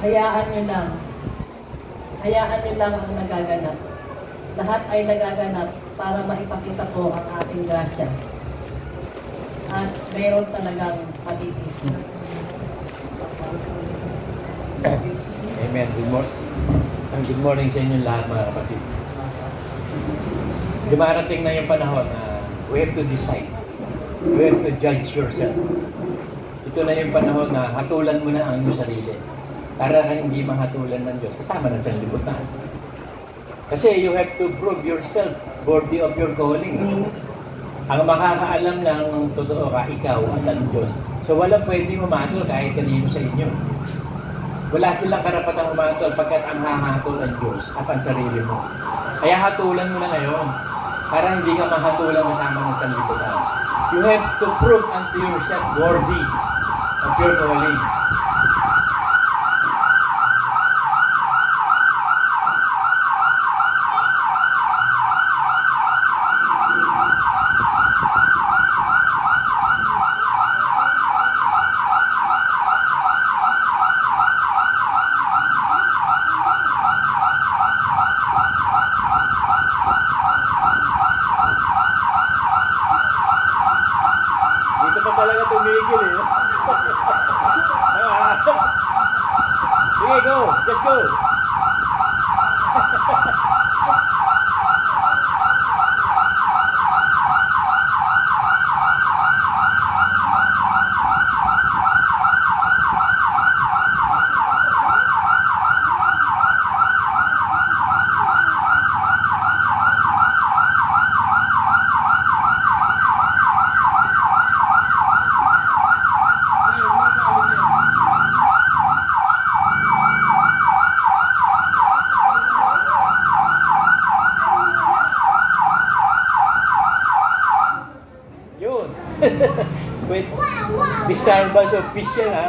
hayaan niyo lang. Hayaan niyo lang ang nagaganap. Lahat ay nagaganap para maipakita ko ang ating grasya. At mayroon talagang pag-ibig. Amen. Good morning sa inyo lahat, mga kapatid. Dumarating na yung panahon na we have to decide. We have to judge yourself. Ito na yung panahon na hatulan mo na ang iyong sarili para ka hindi mahatulan ng Diyos. Kasama na sa libutan. Kasi you have to prove yourself worthy of your calling. Ang makakaalam lang ng totoo ka, ikaw at ang Diyos. So walang pwedeng humatol kahit kanino sa inyo. Wala silang karapatang humatol pagkat ang hahatol ang Diyos at ang sarili mo. Kaya hatulan mo na ngayon para hindi ka mahatulan kasama ng sanlibutan. You have to prove unto yourself worthy of your calling. Sige, go! Just go! Wait, the Starbucks official, ha?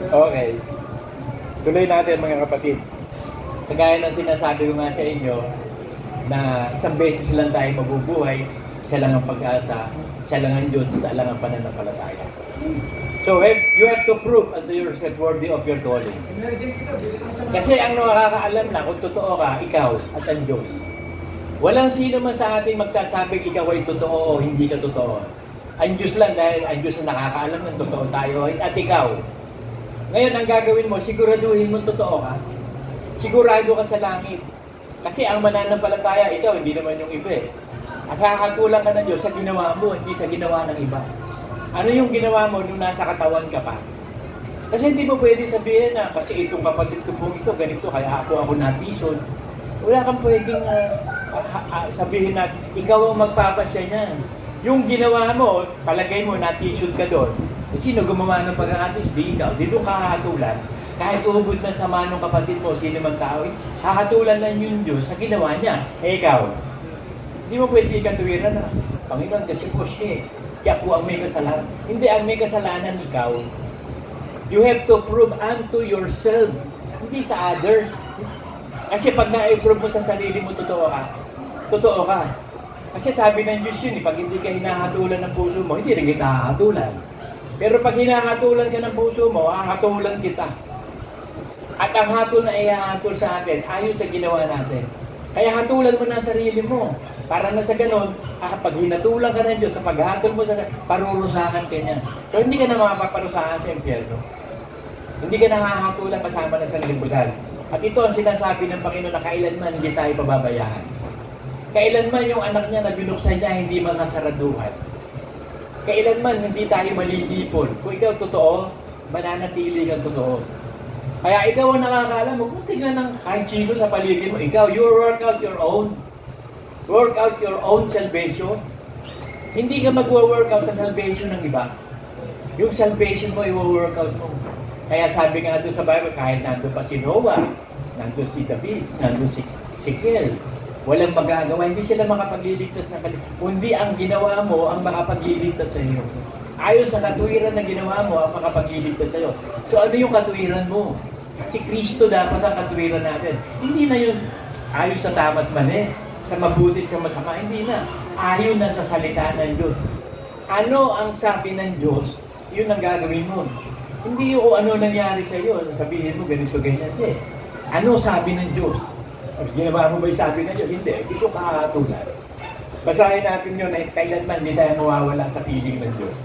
Okay. Tuloy natin, mga kapatid. Kagaya ng sinasabi ko nga sa inyo, na isang beses lang tayo mabubuhay, isa lang ang pag-asa, isa lang ang Diyos, isa lang ang pananampalataya. So, you have to prove unto yourself worthy of your calling. Kasi ang nakakaalam na kung totoo ka, ikaw at ang Diyos. Walang sino man sa ating magsasabing ikaw ay totoo o hindi ka totoo. Ang Diyos lang, dahil ang Diyos na nakakaalam ng totoo tayo at ikaw. Ngayon, ang gagawin mo, siguraduhin mo totoo ka. Sigurado ka sa langit. Kasi ang mananampalataya, ikaw, hindi naman yung iba eh. At kakatulang ka ng Diyos sa ginawa mo, hindi sa ginawa ng iba. Ano yung ginawa mo nung nasa katawan ka pa? Kasi hindi mo pwede sabihin na, kasi itong kapatid ko po ito, ganito, kaya ako natison. Wala kang pwedeng sabihin natin, ikaw ang magpapasya niyan. Yung ginawa mo, palagay mo, na-t-shirt ka doon. Sino gumawa ng pag-aatis? Di ikaw. Di doon kahatulan. Kahit uhubod na sama ng kapatid mo, sino man tao, hahatulan lang yung Diyos sa ginawa niya. Eh ikaw, hindi mo pwede ikatuwiran na, Panginoon, kasi po siya. Kaya po ang may kasalanan. Hindi, ang may kasalanan ikaw. You have to prove unto yourself. Hindi sa others. Kasi pag na-prove mo sa sarili mo, totoo ka. Totoo ka. Kasi sabi ng Diyos yun, pag hindi ka hinahatulan ng puso mo, hindi rin kita hahatulan. Pero pag hinahatulan ka ng puso mo, hahatulan kita. At ang hatol na ihahatol sa atin, ayon sa ginawa natin. Kaya hatulan mo na sarili mo. Para na sa ganon, pag hinatulan ka ng Diyos, sa paghatol mo sa parurusahan ka niya. So hindi ka na mapaparusahan sa impyerno. Hindi ka nahahatulan kasama na sa libutan. At ito ang sinasabi ng Panginoon na kailanman hindi tayo pababayaan. Kailanman yung anak niya na binuksan niya hindi makasaraduhan. Kailanman hindi tayo malilipon. Kung ikaw totoo, mananatili kang totoo. Kaya ikaw ang nakakaalam mo, kung tingnan ng kahit sino sa paligid mo, ikaw, you work out your own. Work out your own salvation. Hindi ka mag-workout sa salvation ng iba. Yung salvation mo, i-workout mo. Kaya sabi nga doon sa Bible, kahit nandun pa si Noah, nandun si David, nandun si Kel, walang magagawa, hindi sila makapagliligtas na kundi ang ginawa mo ang makapagliligtas sa iyo. Ayon sa katuwiran na ginawa mo ang makapagliligtas sa iyo. So ano yung katuwiran mo? Si Kristo dapat ang katuwiran natin. Hindi na yun ayon sa tama't mali, sa mabuti at sa masama, hindi na. Ayon na sa salita ng Diyos. Ano ang sabi ng Diyos, yun ang gagawin mo. Hindi yung ano nangyari sa iyo, sabihin mo ganito ganyan. Hindi. Ano sabi ng Diyos? Ginawa mo ba yung sabi ng Diyos? Hindi. Hindi ko kakatulad. Basahin natin yun na kailanman hindi tayo mawawala sa piling ng Diyos.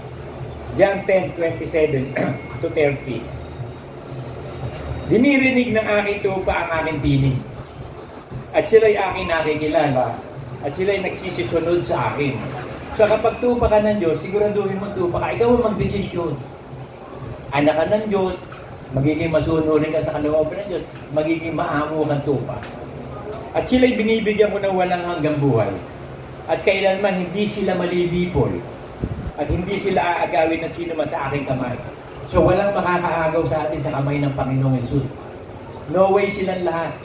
John 10:27 to 30. Dinirinig ng aking tupa ang aking tinig. At sila'y aking nakikilala. At sila'y nagsisisunod sa akin. So kapag tupa ka ng Diyos, siguraduhin mo tupa ka. Ikaw ang magdesisyon. Anak ka ng Diyos, magiging masunurin ka sa kalooban ng Diyos, magiging maamo kang tupa. At sila'y binibigyan ko ng walang hanggang buhay. At kailanman hindi sila malilipol. At hindi sila aagawin ng sino man sa aking kamay. So walang makakaagaw sa atin sa kamay ng Panginoong Hesus. No way silang lahat.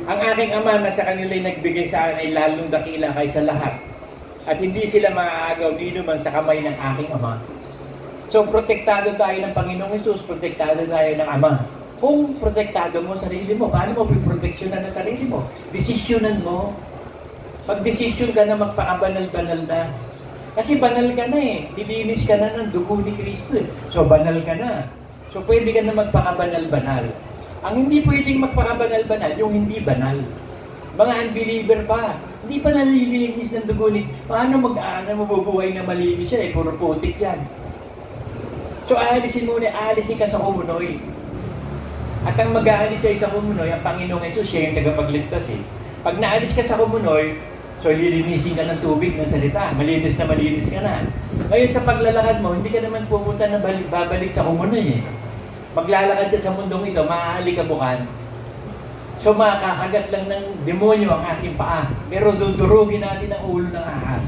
Ang aking Ama na sa kanila'y nagbigay sa akin ay lalong dakila kaysa lahat. At hindi sila maaagaw dino man sa kamay ng aking Ama. So protektado tayo ng Panginoong Hesus, protektado tayo ng Ama. Kung protektado mo sarili mo, paano mo piproteksyonan ang sarili mo? Desisyonan mo. Pag-desisyon ka na magpakabanal-banal na. Kasi banal ka na eh. Nilinis ka na ng dugo ni Kristo eh. So banal ka na. So pwede ka na magpakabanal-banal. Ang hindi pwedeng magpakabanal-banal, yung hindi banal. Mga unbeliever pa. Hindi pa nalilinis ng dugo ni... Paano mabubuhay na malinis siya eh? Puro putik yan. So aalisin muna, aalisin ka sa kumunoy. At ang mag-aalis sa kumunoy, ang Panginoong Hesus, siya yung tagapagligtas eh. Pag naalis ka sa kumunoy, so lilinisin ka ng tubig ng salita. Malinis ka na. Ngayon sa paglalakad mo, hindi ka naman pumunta na babalik sa kumunoy eh. Maglalakad ka sa mundong ito, maaalikabukan. So makakagat lang ng demonyo ang ating paa. Pero dudurugin natin ang ulo ng ahas.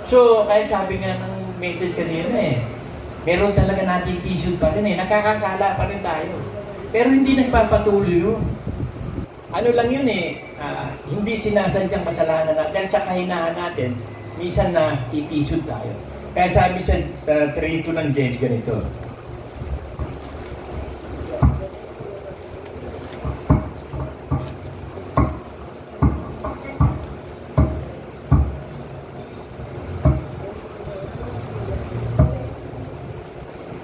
So kaya sabi nga ng message kanina eh, meron talaga natin tissue pa rin eh. Nakakasala pa rin tayo. Pero hindi nagpapatuloy yun. Ano lang yun eh, hindi sinasadyang kasalanan natin. Dahil sa kahinaan natin, minsan na titisod tayo. Kaya sabi sa 3:2 ng James ganito,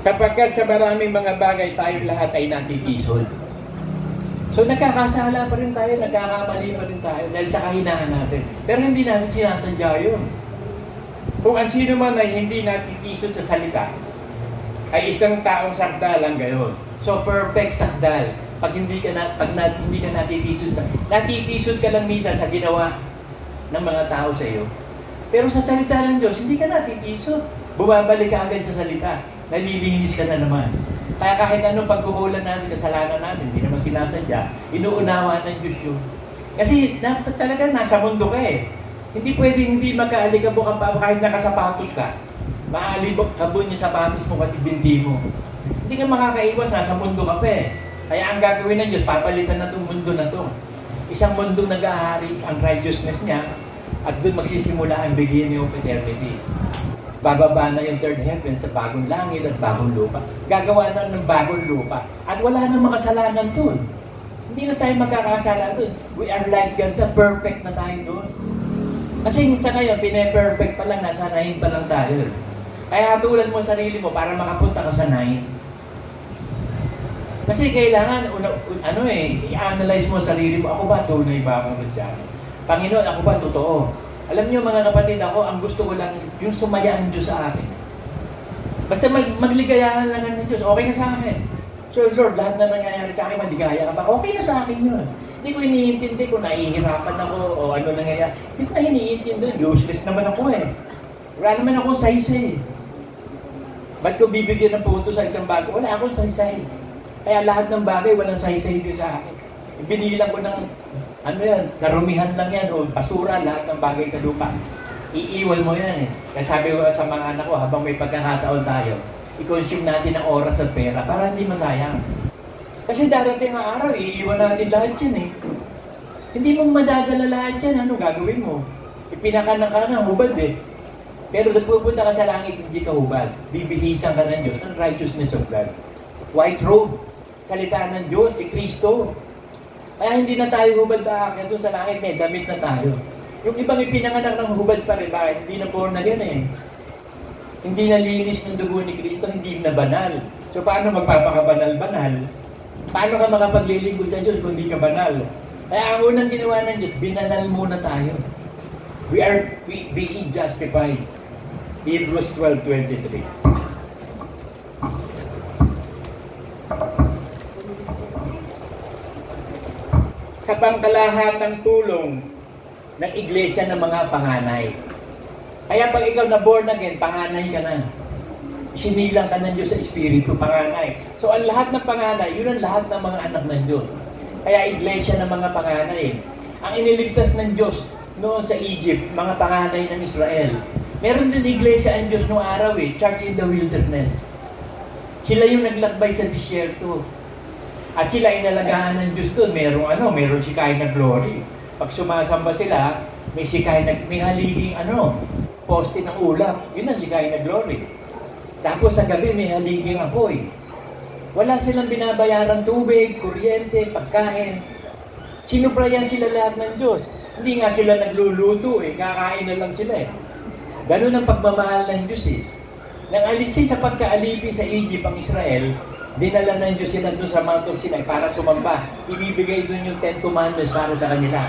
sapagkat sa maraming mga bagay tayong lahat ay natitisod. So nagkakasala pa rin tayo, nagkakamali pa rin tayo dahil sa kahinaan natin. Pero hindi natin sinasadya yun. Kung ang sino man ay hindi natitisod sa salita, ay isang taong sakdal lang gayon. So perfect sakdal. Pag hindi ka natitisod ka lang minsan sa ginawa ng mga tao sa iyo. Pero sa salita ng Diyos, hindi ka natitisod. Bumabalik ka agad sa salita. Nalilinis ka na naman. Kaya kahit anong pagkukulan natin, kasalanan natin, hindi naman sinasadya, inuunawa ng Diyos yun. Kasi dapat talaga nasa mundo ka eh. Hindi pwedeng hindi magkaalikabok ang paa kahit nakasapatos ka. Maalibok kabon yung sapatos mo pati binti mo. Hindi ka makakaiwas, nasa mundo ka pa eh. Kaya ang gagawin ng Diyos, papalitan na itong mundo na to. Isang mundong nag-ahari ang righteousness niya at doon magsisimula ang beginning of eternity. Bababa na yung third heaven sa bagong langit at bagong lupa. Gagawa na ng bagong lupa. At wala nang makasalanan doon. Hindi na tayo magkakasala doon. We are like God na perfect na tayo doon. Kasi sa ngayon, pine-perfect pa lang, nasa 9 pa lang tayo. Kaya tulad mo sarili mo para makapunta ka sa 9. Kasi kailangan, i-analyze mo sarili mo. Ako ba tunay ba akong Kristyano? Panginoon, ako ba totoo? Alam niyo mga kapatid, ako ang gusto ko lang yung sumaya ang Diyos sa akin. Basta magligayahan lang ng Diyos, okay na sa akin. So Lord, lahat na nangyayari sa akin, maligaya ka ba? Okay na sa akin yun. Hindi ko iniintindi kung nahihirapan ako o ano nangyayari. Hindi ko na iniintindi. Useless naman ako eh. Wala naman akong saysay. Ba't ko bibigyan ng punto sa isang bago? Wala akong saysay. Kaya lahat ng bagay walang saysay din sa akin. Binilang ko ng karumihan lang yan o basura, lahat ng bagay sa lupa. Iiwal mo yan eh. Kaya sabi ko sa mga anak ko, habang may pagkakataon tayo, i-consume natin ang oras at pera para hindi masayang. Kasi darating ang araw, iiwan natin lahat yan eh. Hindi mo madadala lahat yan, ano gagawin mo? Ipinakanak ka ng hubad eh. Pero pupunta ka sa langit, hindi ka hubad. Bibihisan ka ng Diyos, ng righteousness of God. White robe, salita ng Diyos, ni Kristo. Kaya hindi na tayo hubad ba doon sa langit, may damit na tayo. Yung ibang ipinanganak ng hubad pa rin, bakit? Hindi na born again eh. Hindi na linis ng dugo ni Kristo, hindi na banal. So paano magpapakabanal-banal? Paano ka makapaglilingkod sa Diyos kung di ka banal? Kaya ang unang ginawa ng Diyos, binanal muna tayo. We are being justified. Hebrews 12:23. Sa pangkalahatang tulong ng iglesia ng mga panganay. Kaya pag ikaw na born again, panganay ka na. Sinilang ka ng Diyos sa Espiritu, panganay. So ang lahat ng panganay, yun ang lahat ng mga anak ng Diyos. Kaya iglesia ng mga panganay. Ang iniligtas ng Diyos noon sa Egypt, mga panganay ng Israel. Meron din iglesia ang Diyos noong araw Church in the Wilderness. Sila yung naglakbay sa disyerto. At sila inalagaan ng Diyos doon. Meron Shekinah glory. Pag sumasamba sila, may haliging poste ng ulap. Yun ang Shekinah glory. Tapos sa gabi may haliging apoy. Wala silang binabayarang tubig, kuryente, pagkain. Sinuprayan sila lahat ng Diyos. Hindi nga sila nagluluto kakain na lang sila Ganun ang pagmamahal ng Diyos Nang alisin sa pagkaalipin sa Egypt ang Israel, dinala ng Diyos sila doon sa Mount of Sinai para sumamba. Ibibigay doon yung 10 Commandments para sa kanila.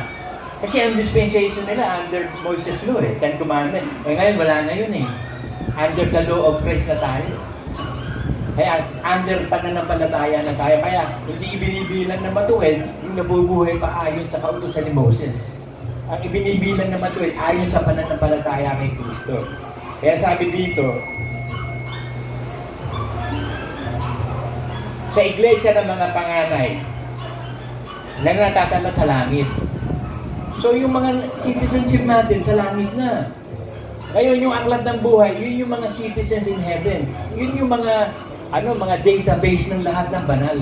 Kasi ang dispensation nila under Moses law 10 Commandments. Ngayon wala na yun Under the law of Christ na tayo. Kaya under pananampalataya na tayo. Kaya hindi ibinibilang na matuwid yung nabubuhay pa ayon sa kautusan ni Moses. Ang ibinibilang na matuwid ayon sa pananampalataya kay Kristo. Kaya sabi dito, sa iglesia ng mga panganay na natatala sa langit. So yung mga citizenship natin sa langit na. Ngayon yung aklat ng buhay, yun yung mga citizens in heaven. Yun yung mga database ng lahat ng banal.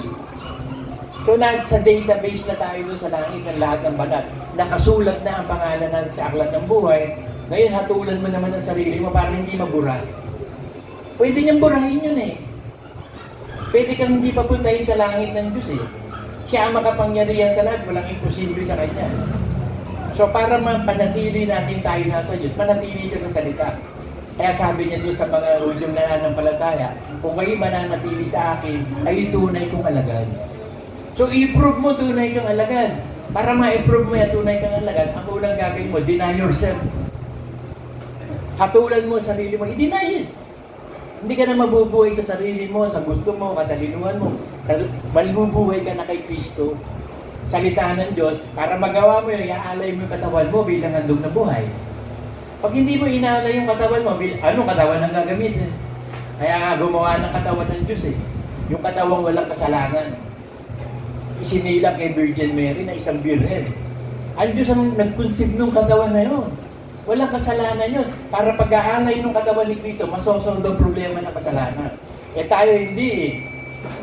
So sa database na tayo doon sa langit ng lahat ng banal. Nakasulat na ang pangalan natin sa aklat ng buhay. Ngayon hatulan mo naman ang sarili mo para hindi mabura. Pwede niyang burahin yun Pwede kang hindi papuntahin sa langit ng Diyos Siya ang makapangyarihan sa lahat, walang imposible sa Kanya. So para mapanatili natin tayo nasa Diyos, manatili ka sa salita. Kaya sabi niya doon sa mga udyong nananampalataya, kung kayo mananatili sa akin, ay tunay kong alagad. So i-prove mo tunay kang alagad. Para ma-prove mo yung tunay kang alagad, ang unang gagawin mo, deny yourself. Hatulan mo sarili mo, i-deny it. Hindi ka na mabubuhay sa sarili mo, sa gusto mo, katalinuhan mo. Mabubuhay ka na kay Kristo. Salita ng Diyos, para magawa mo yun, iaalay mo yung katawan mo bilang handog na buhay. Pag hindi mo inaalay yung katawan mo, anong katawan ang gagamitin? Kaya nga gumawa ng katawan ng Diyos Yung katawang walang kasalanan. Isinilak kay Virgin Mary na isang birhen. Ang Diyos ang nag-conceive ng katawan na yun. Walang kasalanan yun. Para pag-aalay ng katawan ni Kristo, masosolve ang problema ng kasalanan. Tayo hindi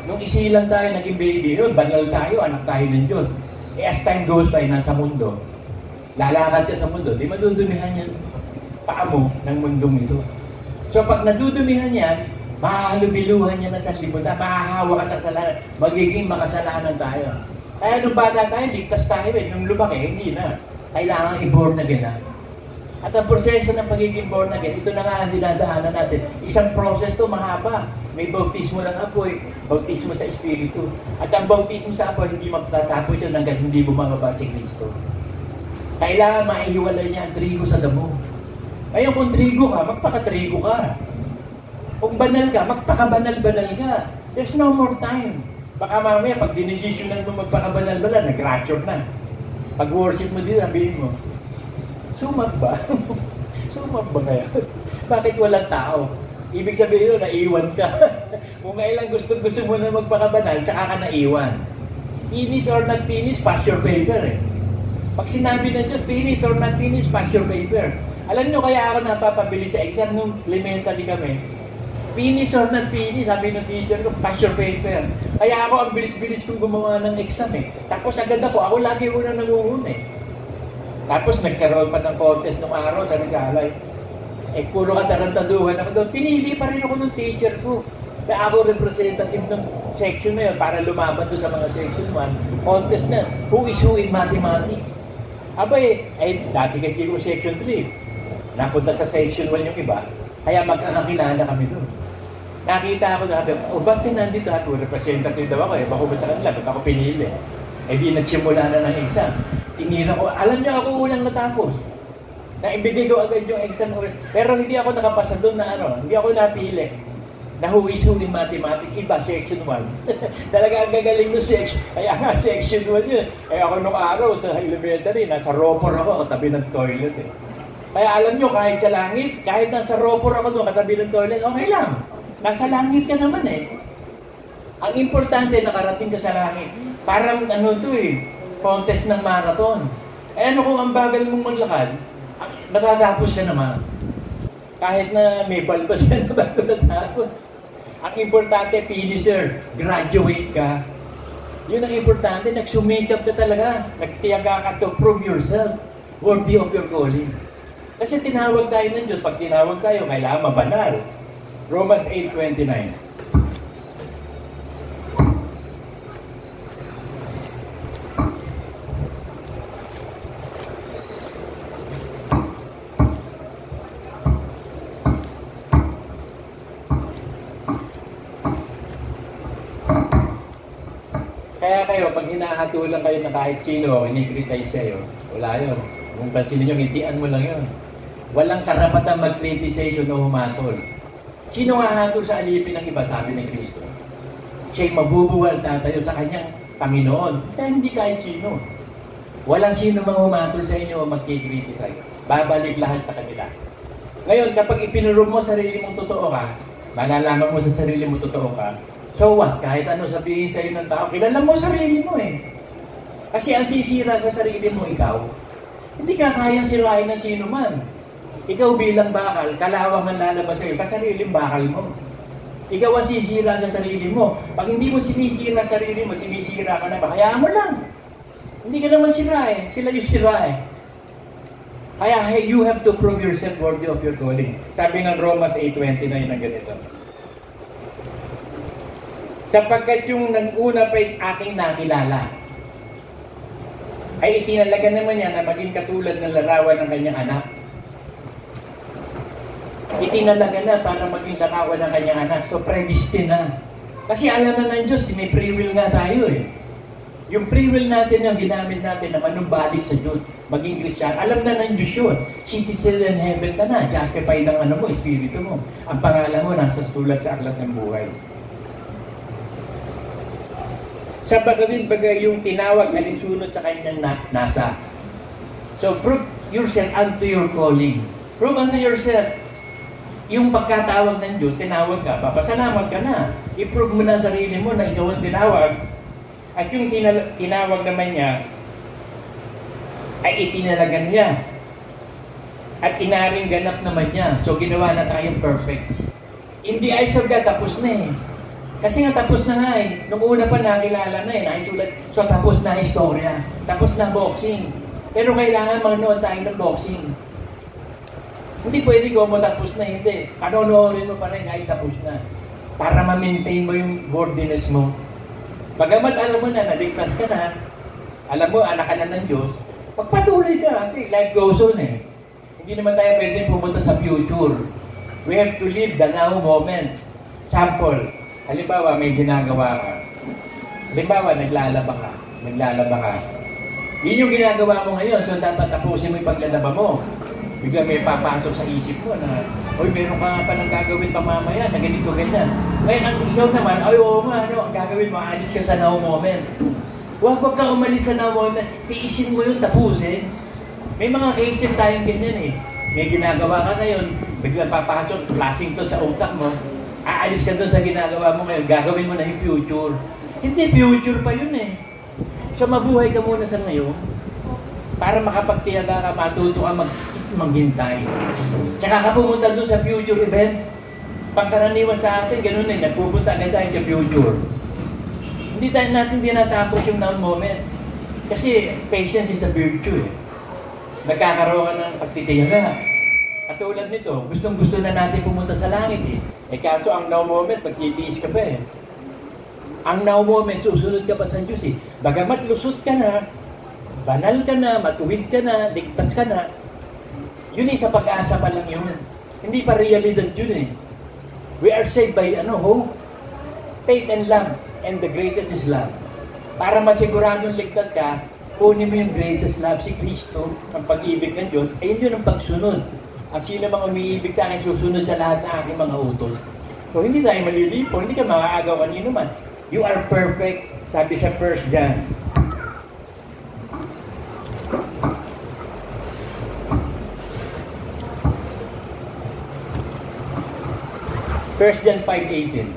Nung isilang tayo, naging baby yun, banal tayo, anak tayo ng Diyos. As time goes by, nasa mundo, lalakad ka sa mundo, di madudumihan yan paa mo ng mundong ito. So pag nadudumihan yan, mahalubiluhan yan ng sanlibutan, mahahawa ka sa kasalanan, magiging makasalanan tayo. Kaya nung bata tayo, ligtas tayo nung lumaki, hindi na. Kailangan i-born again na. At ang proseso ng pagiging born again, ito na nga ang dinadaanan natin. Isang process to mahaba. May bautismo ng apoy, bautismo sa Espiritu. At ang bautismo sa apoy, hindi magtatapos yun hanggang hindi bumababa si Kristo. Kailangan maihiwalay niya ang trigo sa damo. Ngayon kung trigo ka, magpakatrigo ka. Kung banal ka, magpakabanal-banal ka. There's no more time. Baka mamaya, pag dinesisyonan mo magpakabanal-banal, nag-rapture na. Pag worship mo din, sabihin mo, sumag ba? Sumag ba kaya? Bakit walang tao? Ibig sabihin yun, naiwan ka. Kung kailan gusto mo na magpakabanal, tsaka ka naiwan. Finish or not finish, pass your paper Pag sinabi ng Diyos, finish or not finish, pass your paper. Alam nyo, kaya ako napapabili sa exam nung elementary kami. Finish or not finish, sabi ng teacher ko, pass your paper. Kaya ako, ang bilis-bilis kong gumawa ng exam Tapos agad ako lagi unang nanguhuna Tapos nagkaroon pa ng contest nung araw sa Regalay. Puro katarantaduhan ako doon. Pinili pa rin ako ng teacher ko. Kaya ako representative ng section na yun para lumaban doon sa mga section 1. Contest na. Who is who in mathematics? Dati kasi ko section 3. Napunta sa section 1 yung iba. Kaya magkakakilala kami doon. Nakita ako na, ba't nandito ako? Representative daw ako eh. Bako ba sa kanila? Ba't ako pinili? Eh di nagsimula na ng exam. Tinira ko, alam niyo ako unang natapos. Naibigay ko agad yung exam. Pero hindi ako nakapasa doon na hindi ako napili. Nahuwis-huwin mathematics, iba, section 1. Talaga ang gagaling ng section. Kaya nga, section 1 yun. Eh ako nung araw sa elementary, nasa ropor ako, katabi ng toilet eh. Kaya alam nyo, kahit sa langit, kahit nasa ropor ako doon, katabi ng toilet, okay lang. Nasa langit ka naman eh. Ang importante, nakarating ka sa langit. Parang contest ng marathon. Eh ano kung ang bagal mong maglakad, matatapos ka naman. Kahit na may balbas ka na bago natapos. Ang importante, finisher, graduate ka. Yun ang importante, nagsumikap ka talaga. Nagtiyaga ka to prove yourself worthy of your calling. Kasi tinawag tayo ng Diyos. Pag tinawag tayo, kailangan mabanal. Romans 8:29. Kaya kayo, pag hinahatulan kayo na kahit sino, ini-criticize kayo, wala yun. Kung pansinin nyo, ngitian mo lang yun. Walang karapatang mag-criticize o humatol. Sino nga hatol sa alipin ng iba, sabi ni Kristo? Siya'y mabubuwal tatayo sa kanyang Panginoon. Kaya hindi kahit sino. Walang sino mang humatol sa inyo o mag-criticize. Babalik lahat sa kanila. Ngayon, kapag ipinurong mo sarili mong totoo ka, malalaman mo sa sarili mong totoo ka, so what? Kahit ano sabihin sa'yo ng tao, kilala mo sarili mo eh. Kasi ang sisira sa sarili mo, ikaw, hindi ka kayang sirain ng sino man. Ikaw bilang bakal, kalawang ang lalabas sa'yo sa sariling bakal mo. Ikaw ang sisira sa sarili mo. Pag hindi mo sinisira sa sarili mo, sinisira ka na ba? Hayaan mo lang. Hindi ka naman sira eh. Sila yung sira eh. Kaya you have to prove yourself worthy of your calling. Sabi ng Romans 8:29 ng ganito. Sapagkat yung nang-una pa'y aking nakilala, ay itinalaga naman niya na maging katulad ng larawan ng kanyang anak. Itinalaga na para maging larawan ng kanyang anak. So, predestined na. Kasi alam na ng Diyos, may free will nga tayo eh. Yung free will natin, yung ginamit natin na manumbalik sa Diyos, maging Christian, alam na ng Diyos yun. Citizen in heaven ka na, justified ang mo, espiritu mo. Ang pangalan mo, nasa sulat sa aklat ng buhay. Sa pagkakit bagay yung tinawag alinsunod sa kanyang nasa. So, prove yourself unto your calling. Prove unto yourself. Yung pagkatawag ng Diyos, tinawag ka, papasalamat ka na. I-prove mo na sarili mo na ikaw ang tinawag. At yung tinawag naman niya, ay itinalagan niya. At inaring ganap naman niya. So, ginawa na tayong perfect. Hindi ay God, tapos na eh. Kasi nga tapos na nga eh. Nung una pa nakilala na eh, nakisulat. So, tapos na istorya. Tapos na boxing. Pero kailangan magnood tayo ng boxing. Hindi pwede ko mo tapos na, hindi. Panonoorin mo pa rin kahit tapos na. Para ma-maintain mo yung worthiness mo. Bagamat alam mo na, naligtas ka na, alam mo, anak ka na ng Diyos, magpatuloy ka kasi life goes on eh. Hindi naman tayo pwede pumunta sa future. We have to live the now moment. Sample, halimbawa may ginagawa ka. Halimbawa, naglalaba ka. Yun yung ginagawa mo ngayon, so dapat tapusin mo yung paglalaba mo. Bigla may papasok sa isip mo na, oy, meron ka nga palang gagawin pa mamaya na ganito, ganyan. Ngayon, ang ikaw naman, ay, oo nga, ang gagawin mo, alis ka sa now moment. Huwag ka umalis sa now moment, tiisin mo yun, tapusin. May mga cases tayong ganyan eh. May ginagawa ka ngayon, biglang papasok, flashing to sa utak mo, aalis ka doon sa ginagawa mo ngayon, gagawin mo na yung future. Hindi, future pa yun eh. So, mabuhay ka muna sa ngayon, para makapagtiyaga ka, matuto ka maghintay. Tsaka ka pumunta doon sa future event. Pangkaraniwan sa atin, ganun eh, nagpupunta agad tayo sa future. Hindi natin dinatapos yung now moment. Kasi patience is a virtue eh. Nagkakaroon ka ng pagtitiyaga. Katulad nito, gustong-gusto na natin pumunta sa langit eh. Eh kaso ang now moment, magtitiis ka pa eh. Ang now moment, susunod ka pa sa Diyos eh. Bagamat lusot ka na, banal ka na, matuwid ka na, ligtas ka na, yun eh, sa pag-asa pa lang yun. Hindi pa realidad yun eh. We are saved by hope, faith, and love. And the greatest is love. Para masiguradong ligtas ka, kunin mo yung greatest love, si Kristo, ang pag-ibig ng Diyos, ayun yun ang pagsunod. Ang sino mang umiibig sa akin, susunod sa lahat ng aking mga utos. So, hindi tayo malilipo, hindi ka makakaagaw kanino man. You are perfect, sabi sa 1 John. First John 5:18.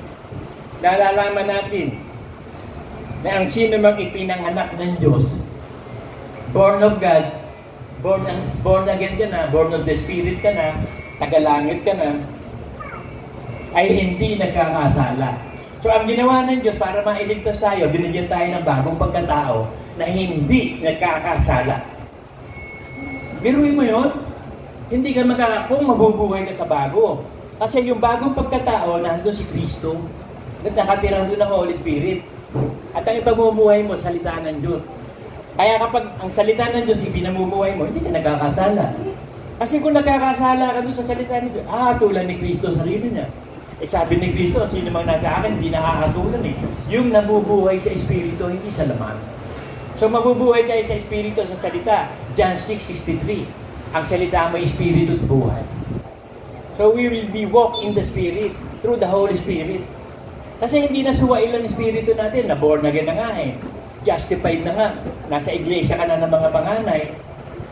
Nalalaman natin na ang sino mang ipinanganak ng Diyos, born of God, born again ka na, born of the Spirit ka na, tagalangit ka na, ay hindi nagkakasala. So ang ginawa ng Diyos para mailigtas tayo, binigyan tayo ng bagong pagkatao na hindi nagkakasala. Biruin mo yun, hindi ka kung mabubuhay ka sa bago. Kasi yung bagong pagkatao, nandun si Kristo, nakatira doon ng Holy Spirit. At ang ipamumuhay mo, salita ng Diyos. Kaya kapag ang salita ng Diyos ipinamumuhay mo, hindi ka nagkakasala. Kasi kung nagkakasala ka doon sa salita ng Diyos, tulad ni Kristo sarili niya. Sabi ni Kristo, sino mang nasa akin, hindi nakakatulan eh. Yung nabubuhay sa Espiritu, hindi sa laman. So mabubuhay kayo sa Espiritu sa salita. John 6:63. Ang salita mo, Espiritu at buhay. So we will be walk in the Spirit through the Holy Spirit. Kasi hindi na suwail ang Espiritu natin, na born again na nga eh. Justified na nga. Nasa iglesia ka na ng mga panganay.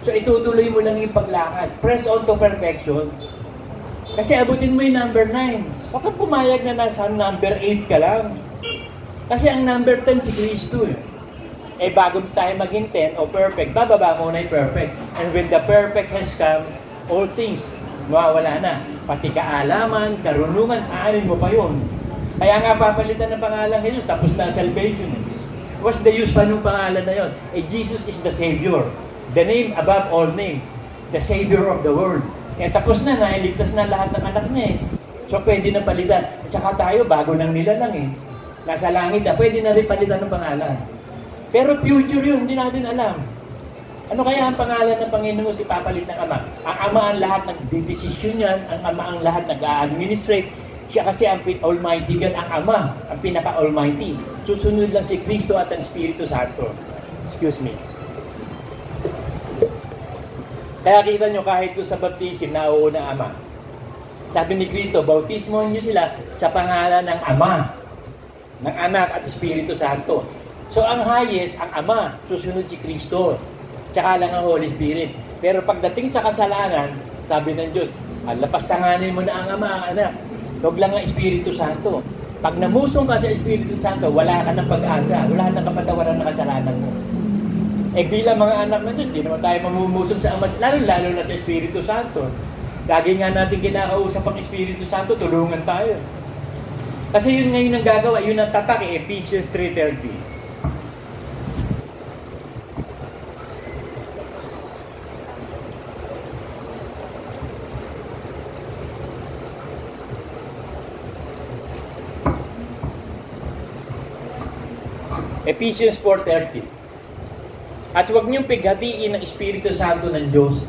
So itutuloy mo lang yung paglakad. Press on to perfection. Kasi abutin mo yung number 9. Huwag kang pumayag na nasa number 8 ka lang. Kasi ang number 10 si Kristo eh. Bago tayo maging 10 o perfect, bababa muna yung perfect. And when the perfect has come, all things mawawala na. Pati kaalaman, karunungan, aanin mo pa yun. Kaya nga papalitan ng pangalan ng Jesus, tapos na salvation. What's the use pa nung pangalan na yun? Jesus is the Savior. The name above all name. The Savior of the world. Tapos na, nailigtas na lahat ng anak niya eh. So pwede na palitan. At saka tayo, bago nang nila lang eh. Nasa langit na, pwede na rin palitan ng pangalan. Pero future yun, hindi natin alam. Ano kaya ang pangalan ng Panginoon si papalit ng Ama? Ang Ama ang lahat nagdidesisyon yan, ang Ama ang lahat nag-a-administrate. Siya kasi ang Almighty God, ang Ama, ang pinaka-Almighty. Susunod lang si Kristo at ang Espiritu Santo. Excuse me. Kaya kita nyo, kahit doon sa baptism, nauuna ang Ama. Sabi ni Kristo, bautismohan nyo sila sa pangalan ng Ama, ng Anak at Espiritu Santo. So ang highest, ang Ama, susunod si Kristo. Tsaka lang ang Holy Spirit. Pero pagdating sa kasalanan, sabi ng Diyos, lapastanganin mo na ang Ama, ang Anak. Huwag lang ang Espiritu Santo. Pag namusong ka sa Espiritu Santo, wala ka ng pag-asa, wala ng kapatawaran ng kasalanan mo. Bilang mga anak na Diyos, di naman tayo mamumusong sa Ama, lalo na sa Espiritu Santo. Lagi nga natin kinakausap ang Espiritu Santo, tulungan tayo. Kasi yun ngayon ang gagawa, yun ang tatak, Ephesians 3:30. Ephesians 4:30. At huwag niyong pighatiin ang Espiritu Santo ng Diyos.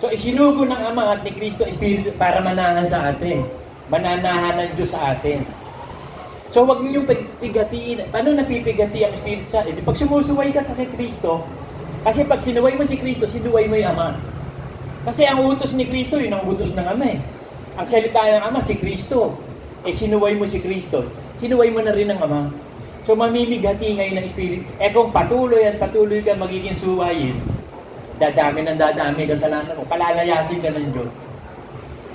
So, isinugo ng Ama at ni Kristo Espiritu para manahan sa atin. Mananahan ng Diyos sa atin. So, huwag niyong pighatiin. Paano napipigati ang Espiritu sa atin? Pag sumusuway ka sa kay Kristo, kasi pag sinuway mo si Kristo, sinuway mo yung Ama. Kasi ang utos ni Kristo, yun ang utos ng Ama eh. Ang salita ng Ama, si Kristo. Sinuway mo si Kristo. Sinuway mo na rin ang Ama. So mamimigati ngayon ng Espiritu. Kung patuloy ka magiging suwayin, dadami ka kasalanan mo, palalayasin ka ng Diyos.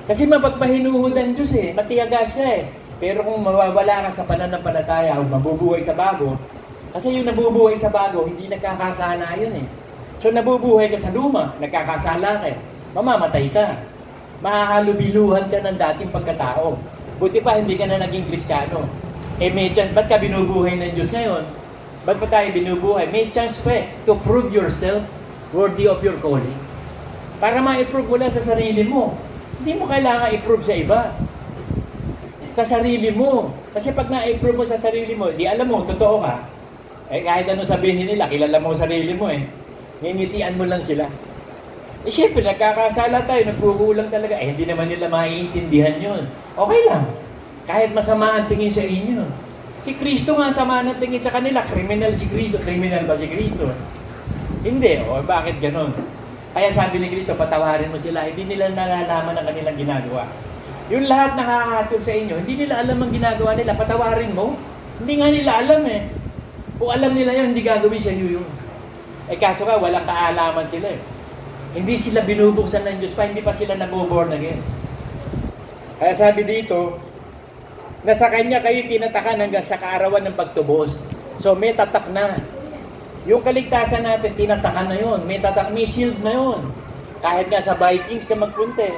Kasi mapagpahinuhod ang Diyos eh, matiyaga siya eh. Pero kung mawawala ka sa pananampalataya o mabubuhay sa bago, kasi yung nabubuhay sa bago, hindi nagkakasala yun eh. So nabubuhay ka sa luma, nagkakasala ka eh. Mamamatay ka. Mahahalubiluhan ka ng dating pagkatao. Buti pa hindi ka na naging Kristiyano. May chance, ba't ka binubuhay ng Diyos ngayon? Ba't pa tayo binubuhay? May chance pa to prove yourself worthy of your calling. Para ma-prove mo lang sa sarili mo. Hindi mo kailangan i-prove sa iba. Sa sarili mo. Kasi pag na-prove mo sa sarili mo, di alam mo, totoo ka. Kahit ano sabihin nila, kilala mo sarili mo eh. Ngingitian mo lang sila. Siyempre, nagkakasala tayo, nagkukulang talaga. Hindi naman nila maiintindihan yun. Okay lang. Kahit masama ang tingin sa inyo. Si Kristo nga sama ng tingin sa kanila. Criminal si Kristo. Criminal ba si Kristo? Hindi. O bakit ganon? Kaya sabi ni Kristo, patawarin mo sila. Hindi nila nalalaman ang kanilang ginagawa. Yung lahat nakakahatol sa inyo, hindi nila alam ang ginagawa nila. Patawarin mo. Hindi nga nila alam eh. Kung alam nila yun, hindi gagawin sa iyo yun. Eh kaso ka, walang kaalaman sila eh. Hindi sila binubuksan ng Diyos pa, hindi pa sila nag-born again. Kaya sabi dito, na sa Kanya kayo tinatakan hanggang sa kaarawan ng pagtubos. So may tatak na. Yung kaligtasan natin, tinatakan na yun. May tatak, may shield na yun. Kahit nga sa Vikings ka magpunta eh.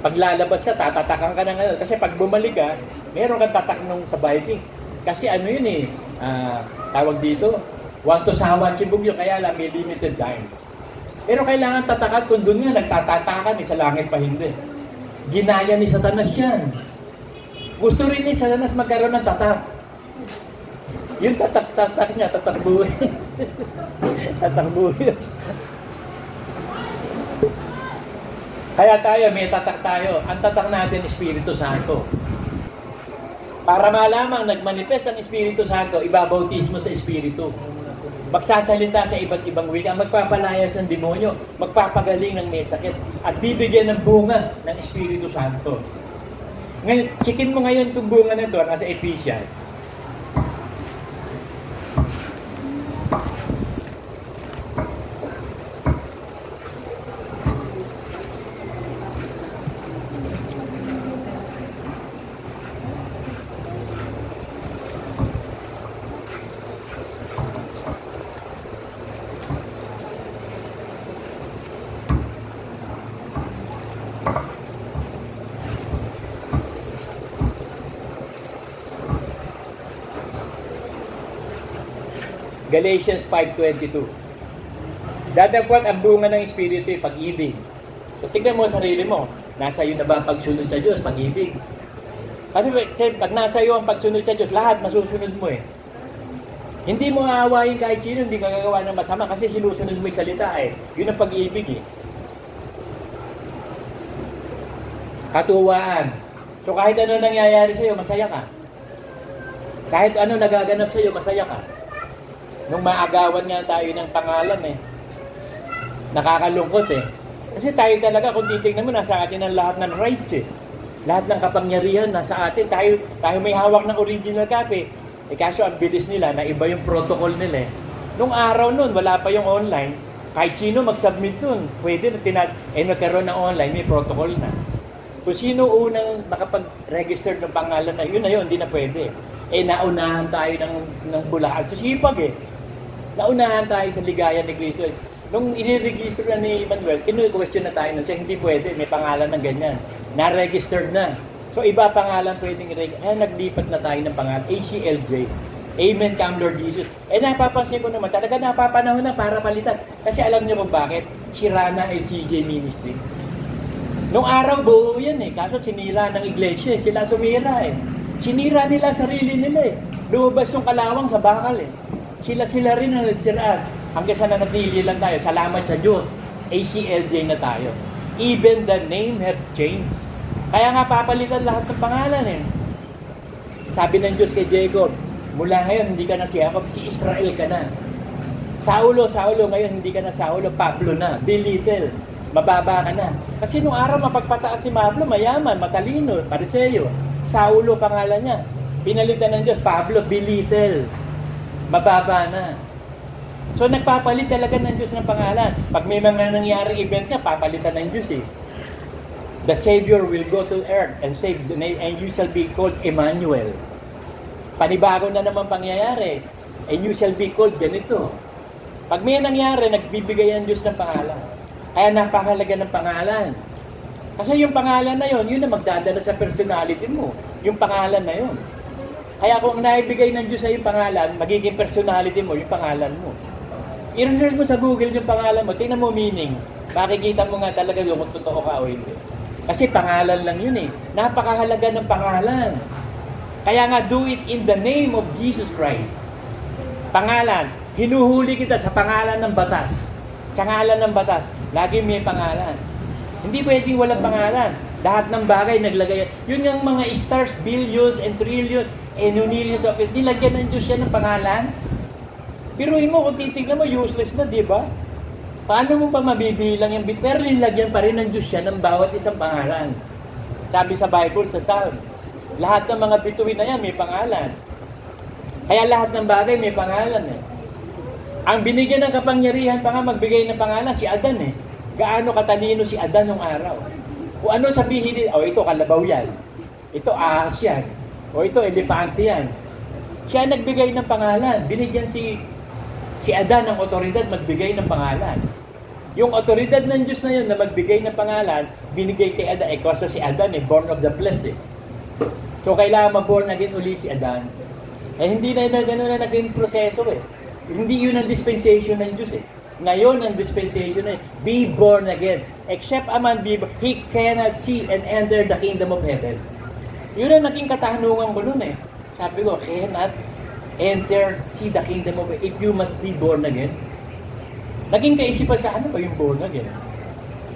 Paglalabas ka, tatatakan ka na ngayon. Kasi pag bumalik ka, meron kang tatak nung sa Vikings. Kasi ano yun eh, tawag dito, want to sawa chibog yun, kaya lang may limited time. Pero kailangan tatakan kung doon nga nagtatatakan sa langit pa hindi. Ginaya ni Satanas yan. Gusto rin ni Satanas magkaroon ng tatak. Yung tatak-tatak niya, tatakbuhin. Tatakbuhin. Kaya tayo, may tatak tayo. Ang tatak natin, Espiritu Santo. Para malamang nagmanifest ang Espiritu Santo, ibabautismo sa Espiritu. Magsasalita sa iba't ibang wika, magpapalayas ng demonyo, magpapagaling ng may sakit, at bibigyan ng bunga ng Espiritu Santo. Ngayon, checkin mo ngayon itong bunga na ito, nasa Ephesians. Galatians 5:22. Dadagwat ang bunga ng Espiritu ay pag-ibig. So tignan mo sarili mo. Nasa iyo na ba ang pagsunod sa Diyos? Pag-ibig. Kasi pag nasa iyo ang pagsunod sa Diyos, lahat masusunod mo eh. Hindi mo aawayin kahit sino, hindi ka gagawa ng masama kasi sinusunod mo yung salita eh. Yun ang pag-ibig eh. Katuwaan. So kahit ano nangyayari sa iyo, masaya ka. Kahit ano nagaganap sa iyo, masaya ka. Nung maagawan nga tayo ng pangalan eh, nakakalungkot eh. Kasi tayo talaga, kung titignan mo, nasa atin ang lahat ng rights eh. Lahat ng kapangyarihan nasa atin. Tayo may hawak ng original copy. Eh kaso ang bilis nila, na iba yung protocol nila eh. Nung araw nun, wala pa yung online. Kahit sino mag-submit dun. Pwede na magkaroon ng online, may protocol na. Kung sino unang makapag-register ng pangalan na yun, hindi na pwede. Eh naunahan tayo ng bulahan. So sipag eh. Naunahan tayo sa ligaya ni Kristo. Nung iniregister na ni Manuel, kinu-question na tayo na siya, hindi pwede, may pangalan ng ganyan. Na-registered na. So iba pangalan pwedeng i-register. Kaya naglipat na tayo ng pangalan, ACLJ. Amen, come Lord Jesus. Eh napapansin ko naman, talaga napapanahon na para palitan. Kasi alam niyo kung bakit? Shirana LCJ Ministry. Nung araw buo yan eh, kaso sinira ng iglesia, sila sumira eh. Sinira nila sarili nila eh. Lumabas yung kalawang sa bakal eh. Sila rin ang nagsiraan. Hanggang sa nanatili lang tayo. Salamat sa Diyos. ACLJ na tayo. Even the name have changed. Kaya nga papalitan lahat ng pangalan eh. Sabi ng Diyos kay Jacob, mula ngayon hindi ka na si Jacob, si Israel ka na. Saulo, ngayon hindi ka na Saulo, Pablo na. Belittle, mababa ka na. Kasi nung araw mapagpataas si Pablo, mayaman, matalino, pariseo. Saulo pangalan niya. Pinalitan ng Diyos, Pablo, Belittle. Mababa na. So nagpapalit talaga ng Diyos ng pangalan. Pag may mga nangyaring event ka, papalitan ng Diyos eh. The Savior will go to earth and save the name, and you shall be called Emmanuel. Panibago na naman pangyayari. And you shall be called ganito. Pag may nangyari, nagbibigay ang Diyos ng pangalan. Kaya napakalaga ng pangalan. Kasi yung pangalan na yun na magdadala sa personality mo. Yung pangalan na yun. Kaya kung naibigay ng Diyos sa yung pangalan, magiging personality mo, yung pangalan mo. I-research mo sa Google yung pangalan mo, tingnan mo meaning. Makikita mo nga talaga yung kung totoo ka o hindi. Kasi pangalan lang yun eh. Napakahalaga ng pangalan. Kaya nga, do it in the name of Jesus Christ. Pangalan. Hinuhuli kita sa pangalan ng batas. Sa pangalan ng batas. Lagi may pangalan. Hindi pwedeng walang pangalan. Lahat ng bagay naglagay. Yun yung mga stars, billions and trillions and millions of it. Nilagyan ng Diyos yan ng pangalan. Piruin mo, kung titignan mo, useless na, di ba? Paano mo pa mabibilang yung bit? Pero nilagyan pa rin ng Diyos yan ng bawat isang pangalan. Sabi sa Bible, sa Psalm, lahat ng mga bituin na yan may pangalan. Kaya lahat ng bagay may pangalan eh. Ang binigyan ng kapangyarihan pa nga magbigay ng pangalan, si Adan eh. Gaano katalino si Adan nung araw. Kung ano sabihin nila, ito kalabaw yan. Ito ahas yan. O ito elepante yan. Siya nagbigay ng pangalan. Binigyan si Adan ng otoridad magbigay ng pangalan. Yung otoridad ng Diyos na yun na magbigay ng pangalan, binigay kay Adan. Kasi si Adan born of the flesh eh. So kailangan ma-born again uli si Adan. Hindi na gano'n na naging proseso eh. Hindi yun ang dispensation ng Diyos eh. Ngayon ang dispensation na be born again. Except a man be born, he cannot see and enter the kingdom of heaven. Yun ang naging katanungan ko nun eh. Sabi ko, cannot enter, see the kingdom of heaven if you must be born again. Naging kaisipan sa ano ba yung born again?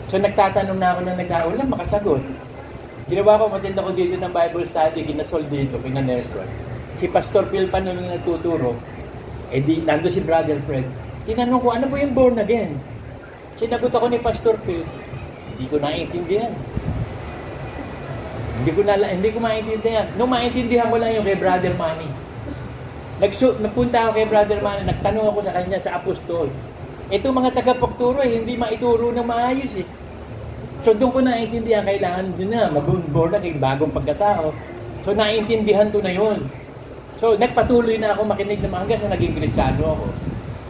So nagtatanong na ako na nag-aulan, makasagot. Ginawa ko, matinda ko dito ng Bible study, kinasol dito, kinanestor. Si Pastor Phil pa nung nagtuturo, nando si Brother Fred. Tinanong ko, ano po yung born again? Sinagot ako ni Pastor Phil, hindi ko naiintindihan. Hindi ko maintindihan. Nung maintindihan ko lang yung kay Brother Manny. Nagpunta ako kay Brother Manny, nagtanong ako sa kanya sa apostol. Ito mga taga-pagturo hindi maituro ng maayos eh. So doon ko naiintindihan, kailangan doon na mag-born again, bagong pagkatao. So naiintindihan ko na yun. So nagpatuloy na ako makinig na hanggang sa naging Kristiyano ako.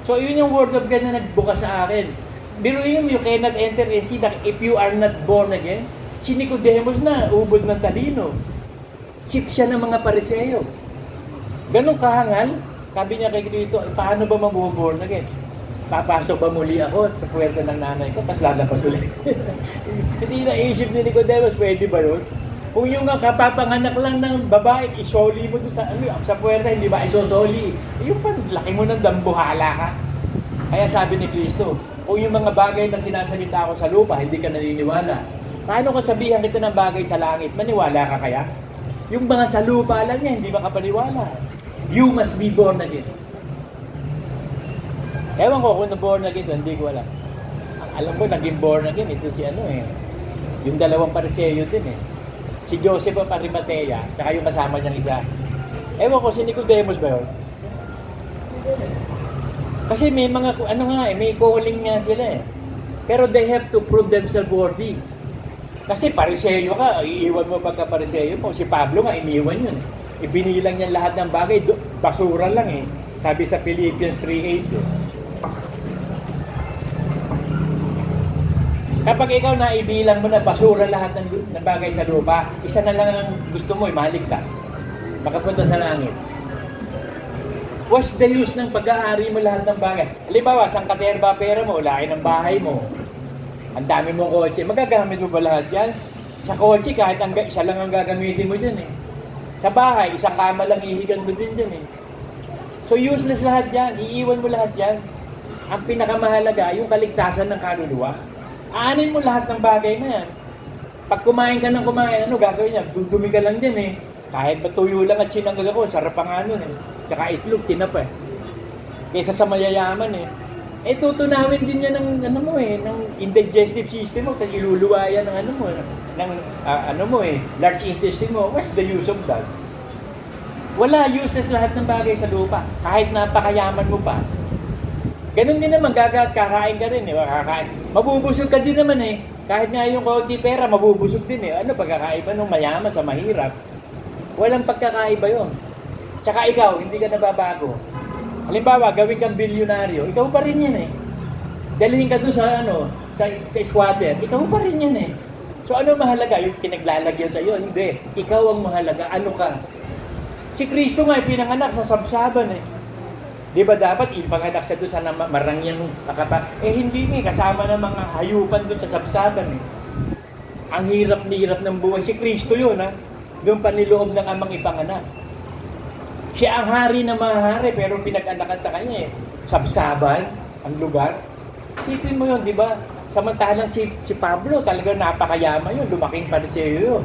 So yun yung word of God na nagbukas sa akin. Biruin mo, you cannot enter and see that if you are not born again. Si Nicodemus na, ubod ng talino. Chief siya ng mga Pariseo. Ganong kahangal, sabi niya kay Cristo, paano ba mabuborn again? Papasok ba muli ako sa puwerta ng nanay ko, tapos lalabas ulit. Hindi naisip ni Nicodemus, pwede ba yun? Kung yung kapapanganak lang ng babae, isoli mo doon sa puwerta, hindi ba isosoli? Yung pa, laki mo ng dambuhala ka. Kaya sabi ni Cristo, kung yung mga bagay na sinasalita ko sa lupa, hindi ka naniniwala. Paano ko sabihan kita ng bagay sa langit? Maniwala ka kaya? Yung mga sa lupa lang niya, hindi makapaniwala. You must be born again. Ewan ko kung na-born again ito, hindi ko alam. Alam ko, naging born again, ito si yung dalawang Pariseo din eh. Si Joseph of Arimathea, saka yung kasama niyang isa. Ewan ko, si Nicodemus ba yun? Kasi may mga, may calling nga sila eh. Pero they have to prove themselves worthy. Kasi Pariseo ka, iiwan mo pagka Pariseo mo. Si Pablo nga, iniwan yun eh. Ibinilang niya lahat ng bagay, basura lang eh. Sabi sa Philippians 3:8. Kapag ikaw naibilang mo na basura lahat ng bagay sa lupa, isa na lang ang gusto mo, maligtas. Makapunta sa langit. What's the use ng pag-aari mo lahat ng bagay? Halimbawa, saan katerba pera mo, laki ng bahay mo, ang dami mong kotse, magagamit mo ba lahat yan? Sa kotse, kahit isa lang ang gagamitin mo dyan eh. Sa bahay, isang kama lang ihigan mo din dyan eh. So useless lahat yan, iiwan mo lahat yan. Ang pinakamahalaga, yung kaligtasan ng kaluluwa. Aanin mo lahat ng bagay na yan. Pag kumain ka ng kumain, ano gagawin niya? Dudumi ka lang din eh. Kahit tuyo lang at sinanggal ako, sarap pa nga nun eh. Tsaka itlog, tinapa eh. Kaysa sa mayayaman eh. Tutunawin din niya ng ng indigestive system mo, kasi iluluwa yan ng large intestine mo. What's the use of that? Wala, useless lahat ng bagay sa lupa. Kahit napakayaman mo pa. Ganun din naman, kakain ka rin eh. Mabubusog ka din naman eh. Kahit nga yung kaunti pera, mabubusog din eh. Ano pagkakaiba nung mayaman sa mahirap? Walang pagkakaiba yun. Tsaka ikaw, hindi ka nababago. Halimbawa, gawin kang bilyonaryo, ikaw pa rin yan eh. Dalhin ka doon sa squatter, ikaw pa rin yan eh. So ano mahalaga? Yung pinaglalagyan sa iyo? Hindi. Ikaw ang mahalaga. Ano ka? Si Kristo nga pinanganak sa sabsaban eh. Di ba dapat ipanganak siya doon sa marangyang makapa? Hindi nga, kasama ng mga hayupan doon sa sabsaban eh. Ang hirap-hirap ng buhay. Si Kristo yun ha. Doon pa niloob ng amang ipanganak. Siya ang hari na mahari, pero pinag-anakan sa kanya eh. Sabsaban, ang lugar. Isipin mo yun, di ba? Samantalang si Pablo, talagang napakayaman yun, lumaking pariseo.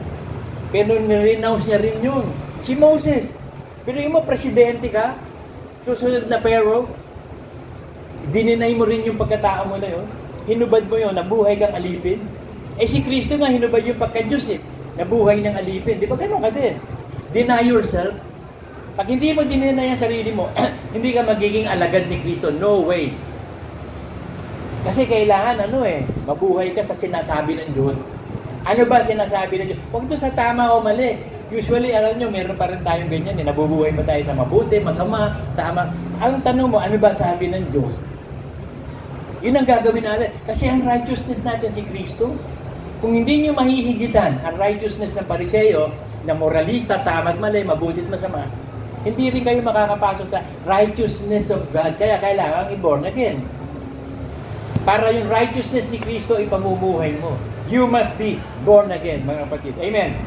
Pero nirenounce niya rin yun. Si Moses, pero yung mo, presidente ka, susunod na Pharaoh, dininay mo rin yung pagkatao mo na yun, hinubad mo yun, nabuhay kang alipin. Eh si Kristo nga, hinubad yung pagka-Diyos eh, nabuhay ng alipin. Di ba ganun ka din? Deny yourself. Pag hindi mo dininay ang sarili mo, hindi ka magiging alagad ni Kristo. No way. Kasi kailangan, mabuhay ka sa sinasabi ng Diyos. Ano ba sinasabi ng Diyos? Huwag ito sa tama o mali. Usually, alam nyo, meron pa rin tayong ganyan. Nabubuhay pa tayo sa mabuti, masama, tama. Ang tanong mo, ano ba sabi ng Diyos? Yun ang gagawin natin. Kasi ang righteousness natin si Kristo. Kung hindi nyo mahihigitan ang righteousness ng pariseo, na moralista, tama at mali, mabuti at masama, hindi rin kayo makakapasok sa righteousness of God. Kaya kailangan i-born again. Para yung righteousness ni Kristo ipamumuhay mo. You must be born again, mga kapatid. Amen.